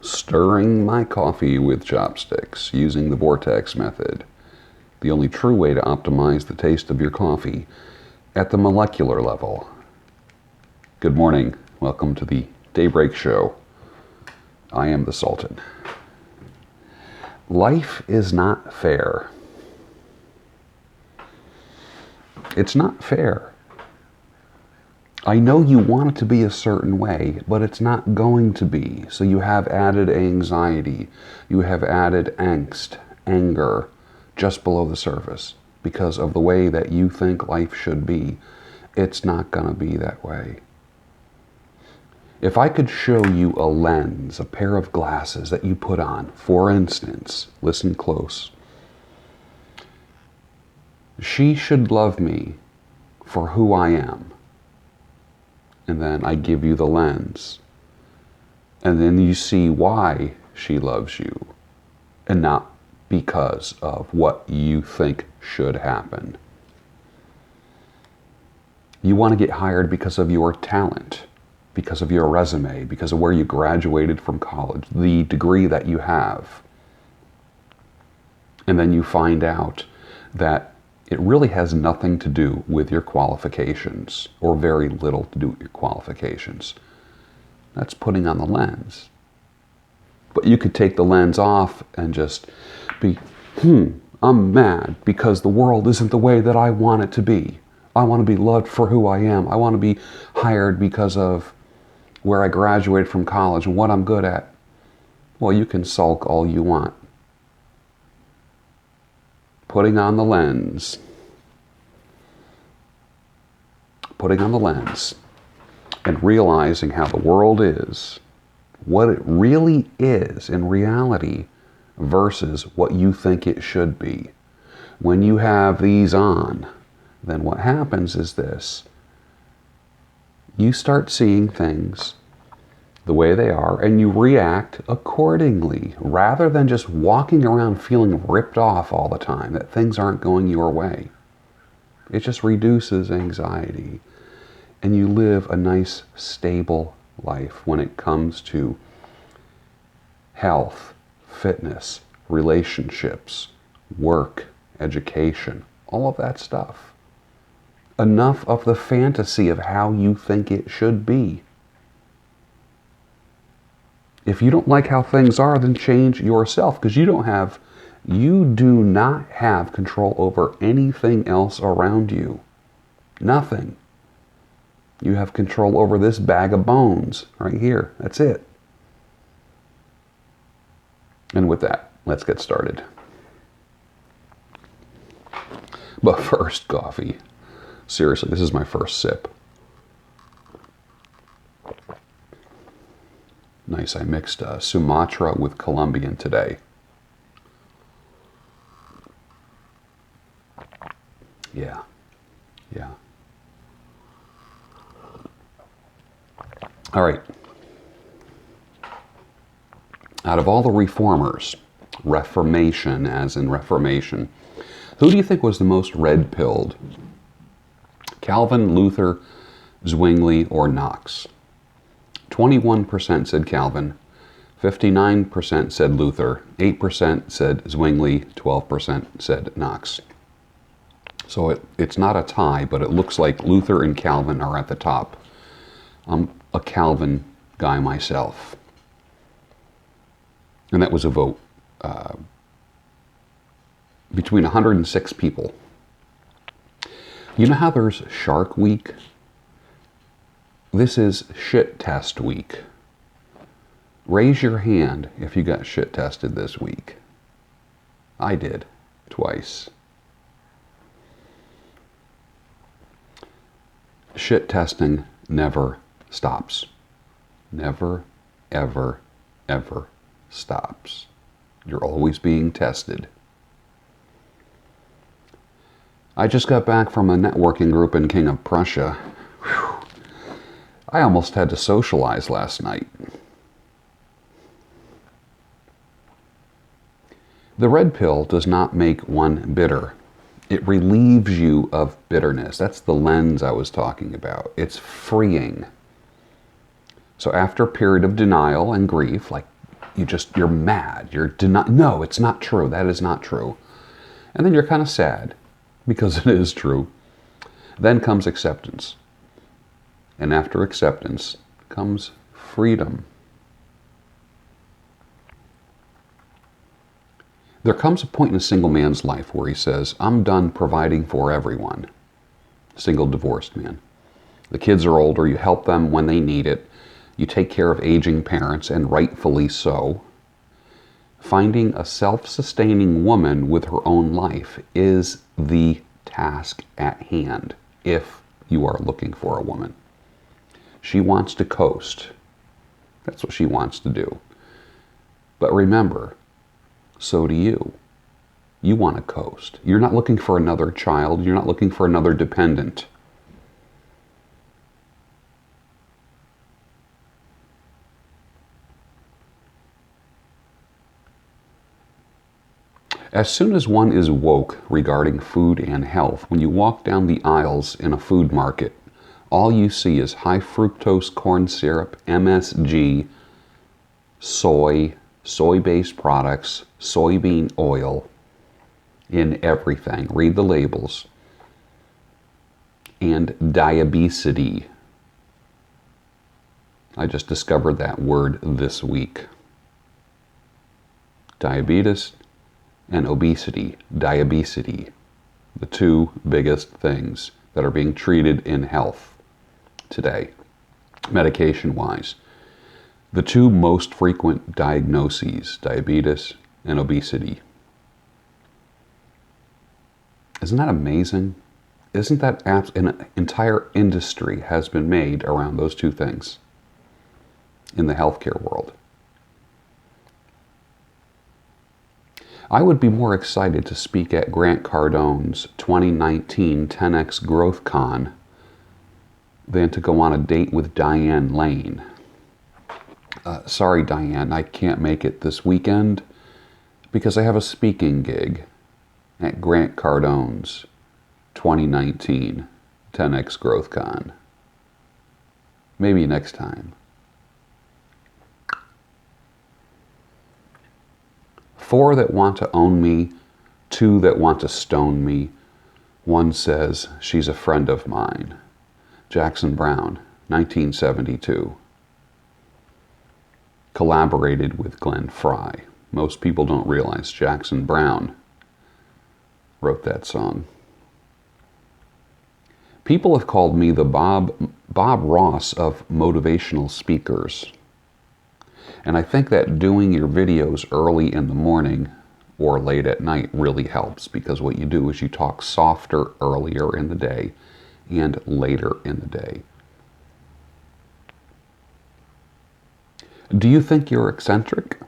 Stirring my coffee with chopsticks using the vortex method. The only true way to optimize the taste of your coffee at the molecular level. Good morning. Welcome to the Daybreak Show. I am the Sultan. Life is not fair. It's not fair. I know you want it to be a certain way, but it's not going to be. So you have added anxiety, you have added angst, anger, just below the surface because of the way that you think life should be. It's not going to be that way. If I could show you a lens, a pair of glasses that you put on, for instance, listen close. She should love me for who I am. And then I give you the lens. And then you see why she loves you. And not because of what you think should happen. You want to get hired because of your talent, because of your resume, because of where you graduated from college, the degree that you have. And then you find out that it really has nothing to do with your qualifications, or very little to do with your qualifications. That's putting on the lens. But you could take the lens off and just be, I'm mad because the world isn't the way that I want it to be. I want to be loved for who I am. I want to be hired because of where I graduated from college and what I'm good at. Well, you can sulk all you want. Putting on the lens. Putting on the lens and realizing how the world is, what it really is in reality versus what you think it should be. When you have these on, then what happens is this. You start seeing things the way they are, and you react accordingly, rather than just walking around feeling ripped off all the time, that things aren't going your way. It just reduces anxiety, and you live a nice, stable life when it comes to health, fitness, relationships, work, education, all of that stuff. Enough of the fantasy of how you think it should be. If you don't like how things are, then change yourself, because you do not have control over anything else around you. Nothing. You have control over this bag of bones right here. That's it. And with that, let's get started. But first, coffee. Seriously, this is my first sip. Nice, I mixed Sumatra with Colombian today. Yeah. All right. Out of all the reformers, Reformation as in Reformation, who do you think was the most red-pilled? Calvin, Luther, Zwingli, or Knox? 21% said Calvin, 59% said Luther, 8% said Zwingli, 12% said Knox. So it's not a tie, but it looks like Luther and Calvin are at the top. I'm a Calvin guy myself. And that was a vote between 106 people. You know how there's Shark Week? This is shit test week. Raise your hand if you got shit tested this week. I did, twice. Shit testing never stops. Never, ever, ever stops. You're always being tested. I just got back from a networking group in King of Prussia. Whew. I almost had to socialize last night. The red pill does not make one bitter. It relieves you of bitterness. That's the lens I was talking about. It's freeing. So after a period of denial and grief, like you're mad. No, it's not true. That is not true. And then you're kind of sad because it is true. Then comes acceptance. And after acceptance comes freedom. There comes a point in a single man's life where he says, I'm done providing for everyone. Single divorced man. The kids are older, you help them when they need it. You take care of aging parents, and rightfully so. Finding a self-sustaining woman with her own life is the task at hand, if you are looking for a woman. She wants to coast. That's what she wants to do. But remember, so do you. You want to coast. You're not looking for another child. You're not looking for another dependent. As soon as one is woke regarding food and health, when you walk down the aisles in a food market, all you see is high fructose corn syrup, MSG, soy-based products, soybean oil in everything. Read the labels. And diabesity. I just discovered that word this week. Diabetes and obesity. Diabesity. The two biggest things that are being treated in health today, medication-wise. The two most frequent diagnoses, diabetes and obesity. Isn't that amazing? Isn't that an entire industry has been made around those two things in the healthcare world? I would be more excited to speak at Grant Cardone's 2019 10X Growth Con than to go on a date with Diane Lane. Sorry, Diane, I can't make it this weekend because I have a speaking gig at Grant Cardone's 2019 10X Growth Con. Maybe next time. 4 that want to own me, 2 that want to stone me. 1 says she's a friend of mine. Jackson Browne, 1972. Collaborated with Glenn Frey. Most people don't realize Jackson Browne wrote that song. People have called me the Bob Ross of motivational speakers. And I think that doing your videos early in the morning or late at night really helps, because what you do is you talk softer earlier in the day and later in the day. Do you think you're eccentric?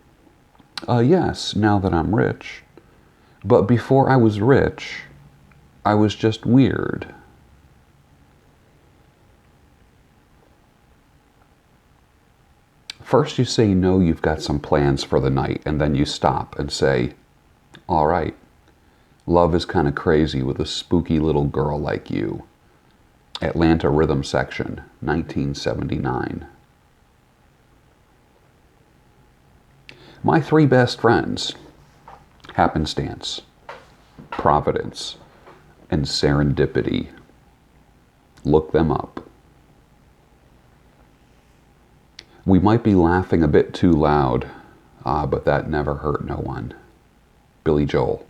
Yes, now that I'm rich. But before I was rich, I was just weird. First you say no, you've got some plans for the night, and then you stop and say, all right, love is kind of crazy with a spooky little girl like you. Atlanta Rhythm Section, 1979. My 3 best friends, happenstance, providence, and serendipity. Look them up. We might be laughing a bit too loud, but that never hurt no one. Billy Joel,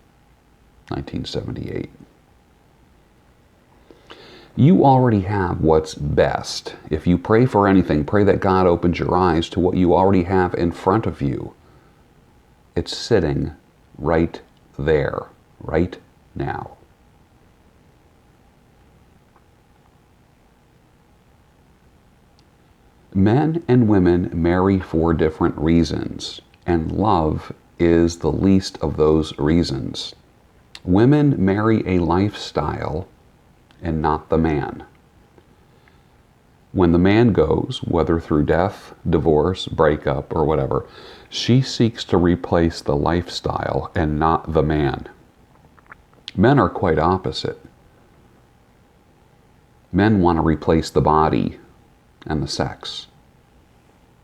1978. You already have what's best. If you pray for anything, pray that God opens your eyes to what you already have in front of you. It's sitting right there, right now. Men and women marry for different reasons, and love is the least of those reasons. Women marry a lifestyle and not the man. When the man goes, whether through death, divorce, breakup, or whatever, she seeks to replace the lifestyle and not the man. Men are quite opposite. Men want to replace the body and the sex,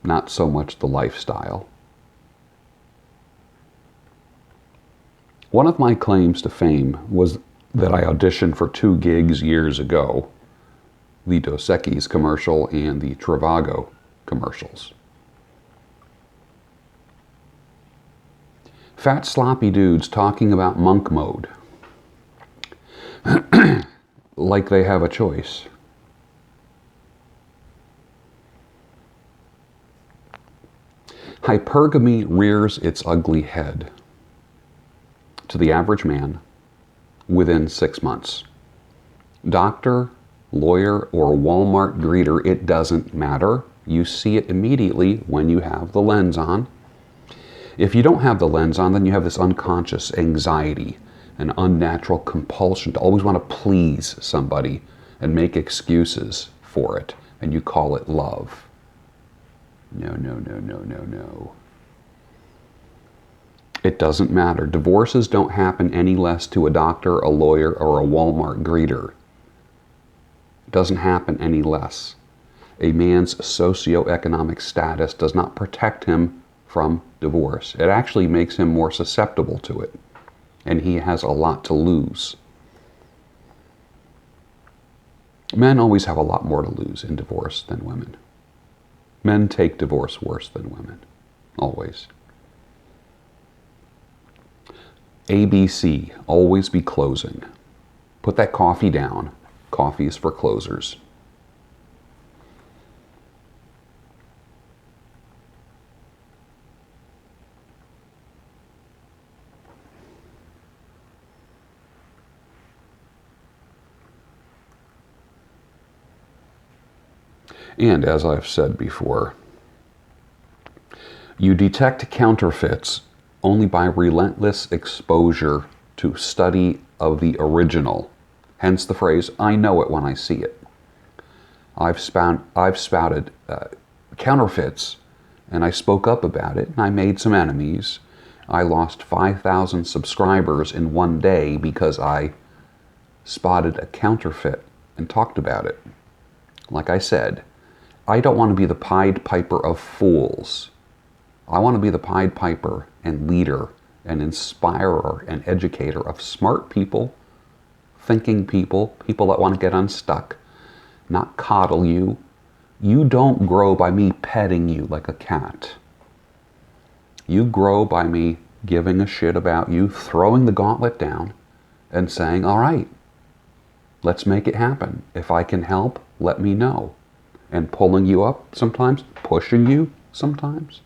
not so much the lifestyle. One of my claims to fame was that I auditioned for 2 gigs years ago, the Dos Equis commercial and the Trivago commercials. Fat sloppy dudes talking about monk mode like they have a choice. Hypergamy rears its ugly head to the average man within 6 months. Doctor, lawyer, or Walmart greeter, it doesn't matter. You see it immediately when you have the lens on. If you don't have the lens on, then you have this unconscious anxiety, an unnatural compulsion to always want to please somebody and make excuses for it, and you call it love. No, no, no, no, no, no. It doesn't matter. Divorces don't happen any less to a doctor, a lawyer, or a Walmart greeter. It doesn't happen any less. A man's socioeconomic status does not protect him from divorce. It actually makes him more susceptible to it, and he has a lot to lose. Men always have a lot more to lose in divorce than women. Men take divorce worse than women, always. ABC, always be closing. Put that coffee down. Coffee is for closers. And as I've said before, you detect counterfeits only by relentless exposure to study of the original. Hence the phrase, I know it when I see it. I've spouted counterfeits, and I spoke up about it, and I made some enemies. I lost 5,000 subscribers in one day because I spotted a counterfeit and talked about it. Like I said, I don't want to be the Pied Piper of fools. I want to be the Pied Piper and leader and inspirer and educator of smart people, thinking people, people that want to get unstuck, not coddle you. You don't grow by me petting you like a cat. You grow by me giving a shit about you, throwing the gauntlet down, and saying, all right, let's make it happen. If I can help, let me know. And pulling you up sometimes, pushing you sometimes.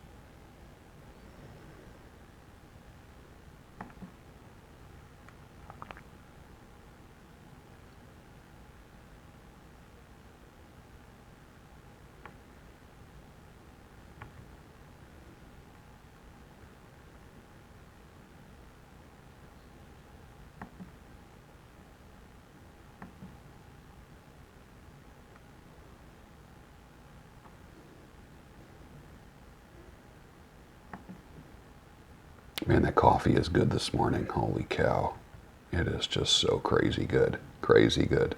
Man, that coffee is good this morning. Holy cow. It is just so crazy good. Crazy good.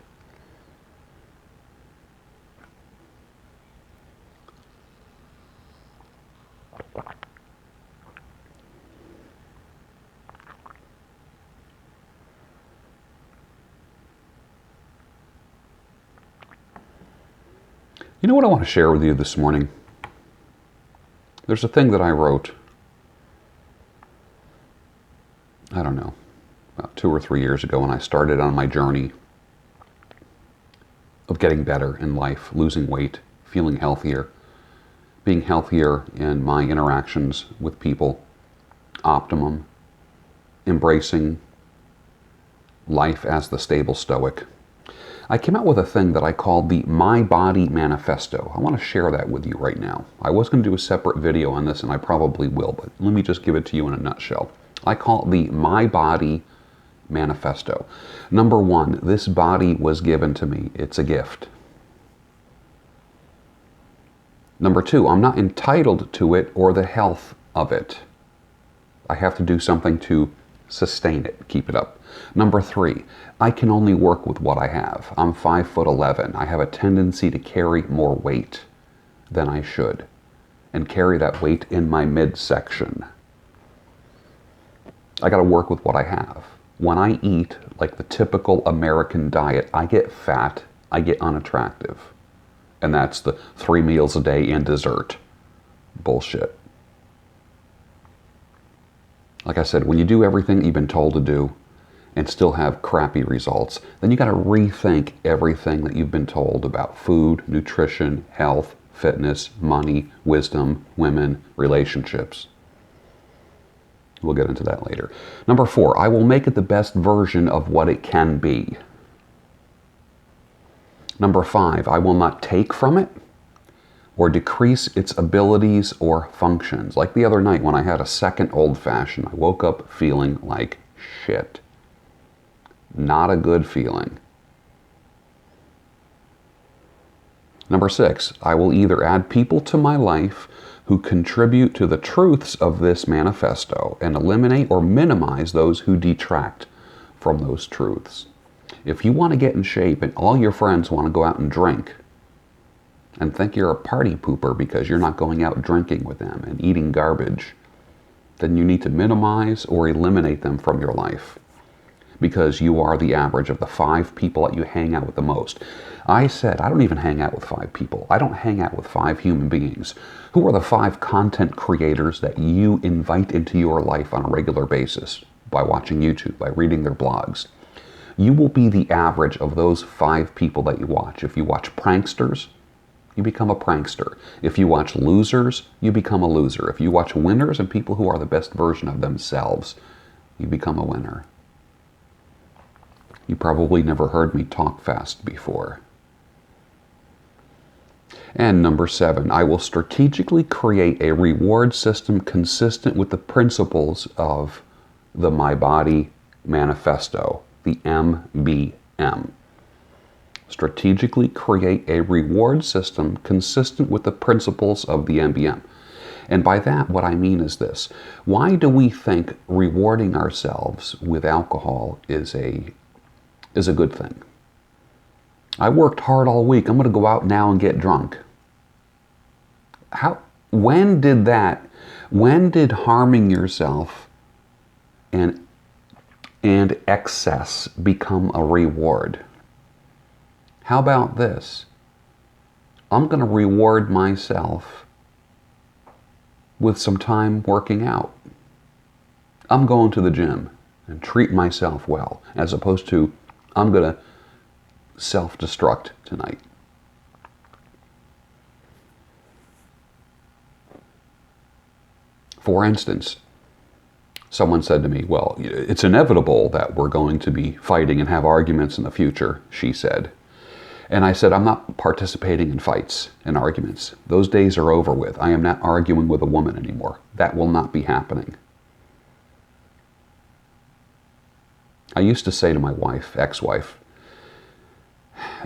You know what I want to share with you this morning? There's a thing that I wrote, I don't know, about 2 or 3 years ago when I started on my journey of getting better in life, losing weight, feeling healthier, being healthier in my interactions with people, optimum, embracing life as the stable stoic. I came out with a thing that I called the My Body Manifesto. I want to share that with you right now. I was going to do a separate video on this, and I probably will, but let me just give it to you in a nutshell. I call it the My Body Manifesto. Number 1, this body was given to me. It's a gift. Number 2, I'm not entitled to it or the health of it. I have to do something to sustain it, keep it up. Number 3, I can only work with what I have. I'm 5'11". I have a tendency to carry more weight than I should, and carry that weight in my midsection. I got to work with what I have. When I eat like the typical American diet, I get fat, I get unattractive. And that's the 3 meals a day and dessert. Bullshit. Like I said, when you do everything you've been told to do and still have crappy results, then you got to rethink everything that you've been told about food, nutrition, health, fitness, money, wisdom, women, relationships. We'll get into that later. Number 4, I will make it the best version of what it can be. Number 5, I will not take from it or decrease its abilities or functions. Like the other night when I had a second old-fashioned, I woke up feeling like shit. Not a good feeling. Number 6, I will either add people to my life who contribute to the truths of this manifesto and eliminate or minimize those who detract from those truths. If you want to get in shape and all your friends want to go out and drink and think you're a party pooper because you're not going out drinking with them and eating garbage, then you need to minimize or eliminate them from your life because you are the average of the 5 people that you hang out with the most. I said, I don't even hang out with 5 people. I don't hang out with 5 human beings. Who are the 5 content creators that you invite into your life on a regular basis by watching YouTube, by reading their blogs? You will be the average of those 5 people that you watch. If you watch pranksters, you become a prankster. If you watch losers, you become a loser. If you watch winners and people who are the best version of themselves, you become a winner. You probably never heard me talk fast before. And number 7, I will strategically create a reward system consistent with the principles of the My Body Manifesto, the MBM. Strategically create a reward system consistent with the principles of the MBM. And by that, what I mean is this. Why do we think rewarding ourselves with alcohol is a good thing? I worked hard all week. I'm going to go out now and get drunk. When did harming yourself and excess become a reward? How about this? I'm going to reward myself with some time working out. I'm going to the gym and treat myself well, as opposed to I'm going to self-destruct tonight. For instance, someone said to me, well, it's inevitable that we're going to be fighting and have arguments in the future, she said. And I said, I'm not participating in fights and arguments. Those days are over with. I am not arguing with a woman anymore. That will not be happening. I used to say to my wife, ex-wife,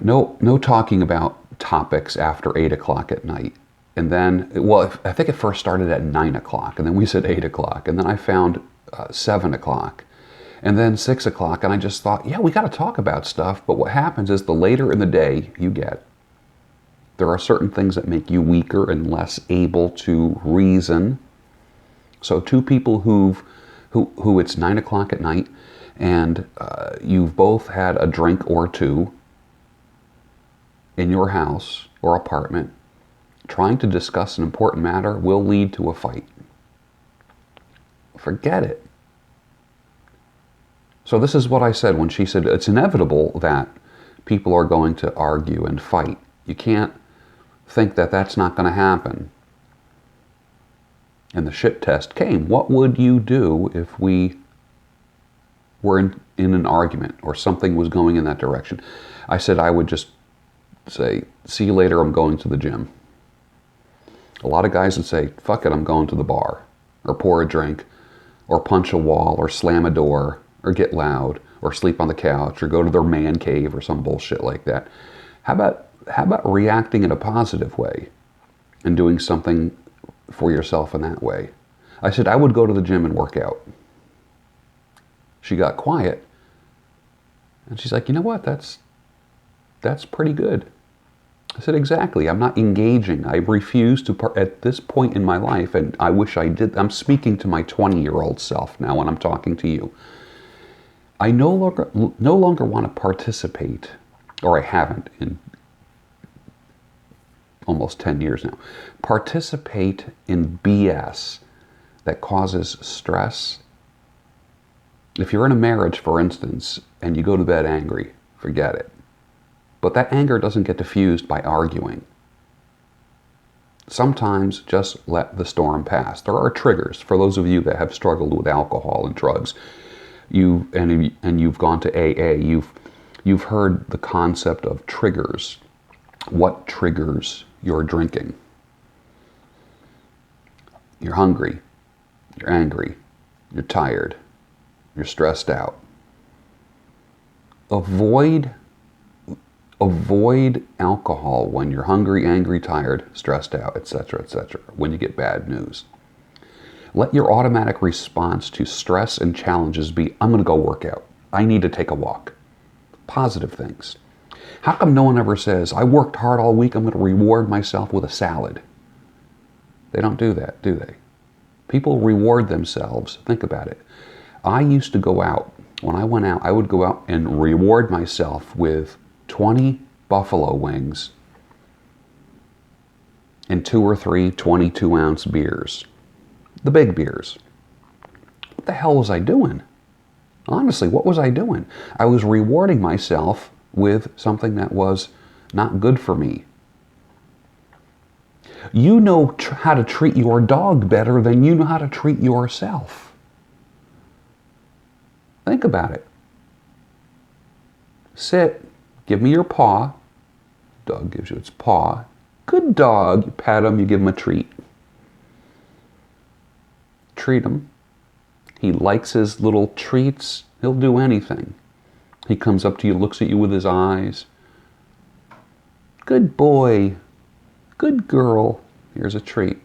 no talking about topics after 8 o'clock at night. And then, well, I think it first started at 9 o'clock, and then we said 8 o'clock, and then I found 7 o'clock, and then 6 o'clock, and I just thought, yeah, we got to talk about stuff, but what happens is the later in the day you get, there are certain things that make you weaker and less able to reason. So 2 people who it's 9 o'clock at night, and you've both had a drink or 2 in your house or apartment, trying to discuss an important matter will lead to a fight. Forget it. So this is what I said when she said it's inevitable that people are going to argue and fight. You can't think that that's not going to happen. And the shit test came. What would you do if we were in an argument or something was going in that direction? I said I would just say, see you later, I'm going to the gym. A lot of guys would say, fuck it, I'm going to the bar, or pour a drink, or punch a wall, or slam a door, or get loud, or sleep on the couch, or go to their man cave, or some bullshit like that. How about reacting in a positive way and doing something for yourself in that way? I said, I would go to the gym and work out. She got quiet, and she's like, you know what, that's pretty good. I said, exactly. I'm not engaging. I refuse to, at this point in my life, and I wish I did. I'm speaking to my 20-year-old self now when I'm talking to you. I no longer want to participate, or I haven't in almost 10 years now, participate in BS that causes stress. If you're in a marriage, for instance, and you go to bed angry, forget it. But that anger doesn't get diffused by arguing. Sometimes just let the storm pass. There are triggers. For those of you that have struggled with alcohol and drugs, you've gone to AA, you've heard the concept of triggers. What triggers your drinking? You're hungry, you're angry, you're tired, you're stressed out. Avoid alcohol when you're hungry, angry, tired, stressed out, etc., etc., when you get bad news. Let your automatic response to stress and challenges be, I'm going to go work out. I need to take a walk. Positive things. How come no one ever says, I worked hard all week, I'm going to reward myself with a salad? They don't do that, do they? People reward themselves. Think about it. I used to go out. When I went out, I would go out and reward myself with 20 buffalo wings and 2 or 3 22-ounce beers. The big beers. What the hell was I doing? Honestly, what was I doing? I was rewarding myself with something that was not good for me. You know how to treat your dog better than you know how to treat yourself. Think about it. Sit. Give me your paw. Dog gives you its paw. Good dog. You pat him, you give him a treat. Treat him. He likes his little treats. He'll do anything. He comes up to you, looks at you with his eyes. Good boy. Good girl. Here's a treat.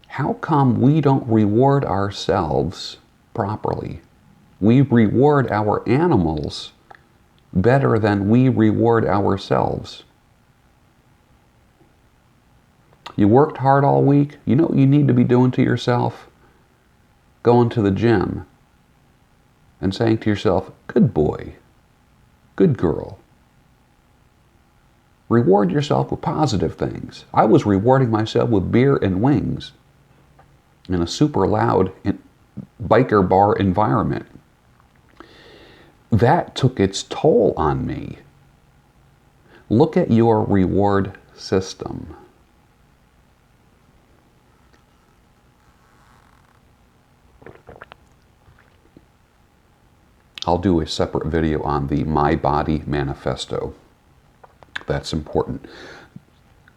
How come we don't reward ourselves properly? We reward our animals better than we reward ourselves. You worked hard all week. You know what you need to be doing to yourself? Going to the gym and saying to yourself, good boy, good girl. Reward yourself with positive things. I was rewarding myself with beer and wings in a super loud biker bar environment. That took its toll on me. Look at your reward system. I'll do a separate video on the My Body Manifesto. That's important.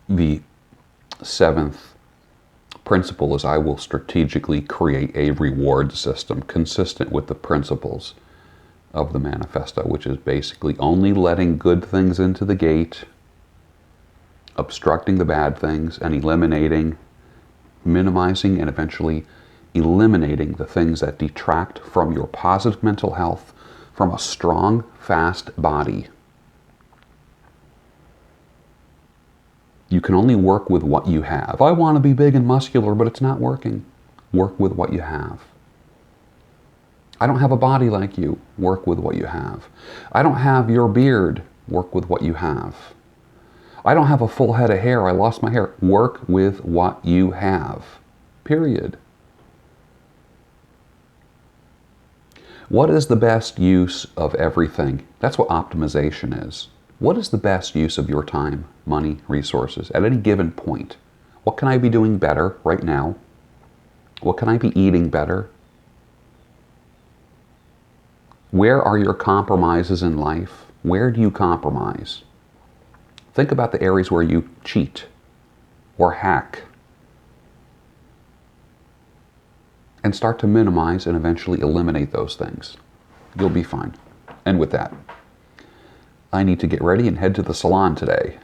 The 7th principle is I will strategically create a reward system consistent with the principles of the manifesto, which is basically only letting good things into the gate, obstructing the bad things, and eliminating, minimizing, and eventually eliminating the things that detract from your positive mental health, from a strong, fast body. You can only work with what you have. I want to be big and muscular, but it's not working. Work with what you have. I don't have a body like you. Work with what you have. I don't have your beard. Work with what you have. I don't have a full head of hair. I lost my hair. Work with what you have. Period. What is the best use of everything? That's what optimization is. What is the best use of your time, money, resources at any given point? What can I be doing better right now? What can I be eating better? Where are your compromises in life? Where do you compromise? Think about the areas where you cheat or hack and start to minimize and eventually eliminate those things. You'll be fine. And with that, I need to get ready and head to the salon today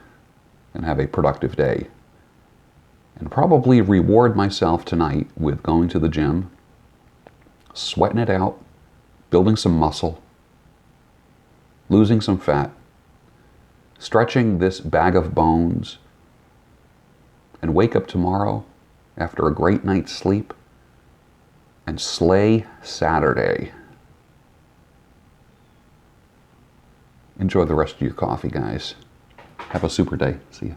and have a productive day. And probably reward myself tonight with going to the gym, sweating it out, building some muscle, losing some fat, stretching this bag of bones, and wake up tomorrow after a great night's sleep and slay Saturday. Enjoy the rest of your coffee, guys. Have a super day. See ya.